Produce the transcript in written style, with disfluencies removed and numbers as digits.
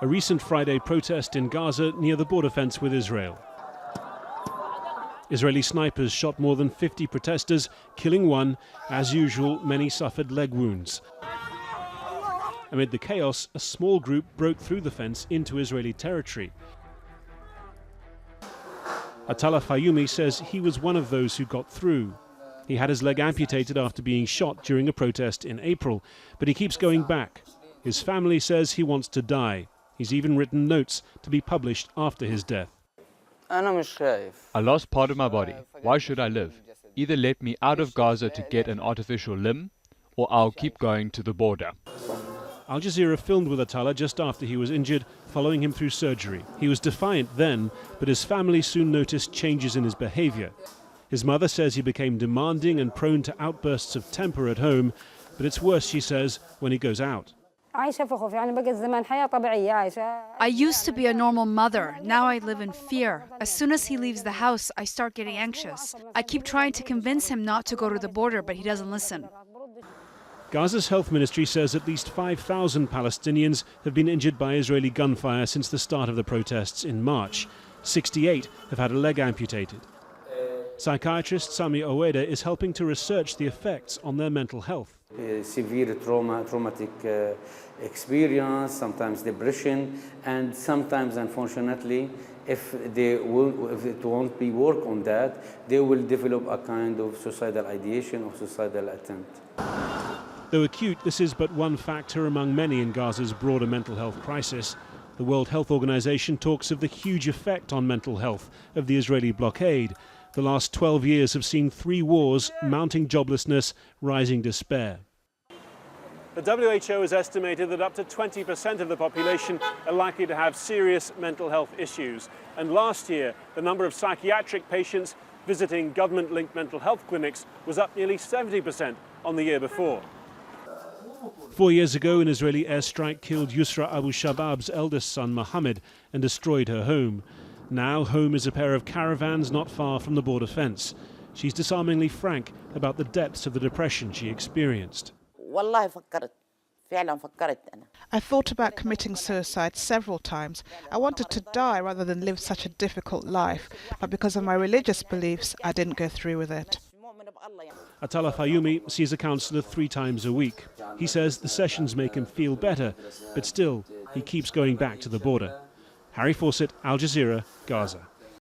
a recent Friday protest in Gaza near the border fence with Israel. Israeli snipers shot more than 50 protesters, killing one. As usual, many suffered leg wounds. Amid the chaos, a small group broke through the fence into Israeli territory. ATALLA FAYOUMI says he was one of those who got through. He had his leg amputated after being shot during a protest in April, but he keeps going back. His family says he wants to die. He's even written notes to be published after his death. I lost part of my body. Why should I live? Either let me out of Gaza to get an artificial limb, or I'll keep going to the border. Al Jazeera filmed with ATALLA just after he was injured, following him through surgery. He was defiant then, but his family soon noticed changes in his behavior. His mother says he became demanding and prone to outbursts of temper at home, but it's worse, she says, when he goes out. I used to be a normal mother. Now I live in fear. As soon as he leaves the house, I start getting anxious. I keep trying to convince him not to go to the border, but he doesn't listen. Gaza's health ministry says at least 5,000 Palestinians have been injured by Israeli gunfire since the start of the protests in March. 68 have had a leg amputated. Psychiatrist Sami Oweda is helping to research the effects on their mental health. Severe traumatic experience, sometimes depression, and sometimes, unfortunately, if it won't be work on that, they will develop a kind of suicidal ideation or suicidal attempt. Though acute, this is but one factor among many in Gaza's broader mental health crisis. The World Health Organization talks of the huge effect on mental health of the Israeli blockade. The last 12 years have seen 3 wars, mounting joblessness, rising despair. The WHO has estimated that up to 20% of the population are likely to have serious mental health issues. And last year, the number of psychiatric patients visiting government-linked mental health clinics was up nearly 70% on the year before. 4 years ago, an Israeli airstrike killed YUSRA Abu Shabab's eldest son, Mohammed, and destroyed her home. Now, home is a pair of caravans not far from the border fence. She's disarmingly frank about the depths of the depression she experienced. I thought about committing suicide several times. I wanted to die rather than live such a difficult life, but because of my religious beliefs, I didn't go through with it. ATALLA FAYOUMI sees a counsellor 3 times a week. He says the sessions make him feel better, but still, he keeps going back to the border. Harry Fawcett, Al Jazeera, Gaza.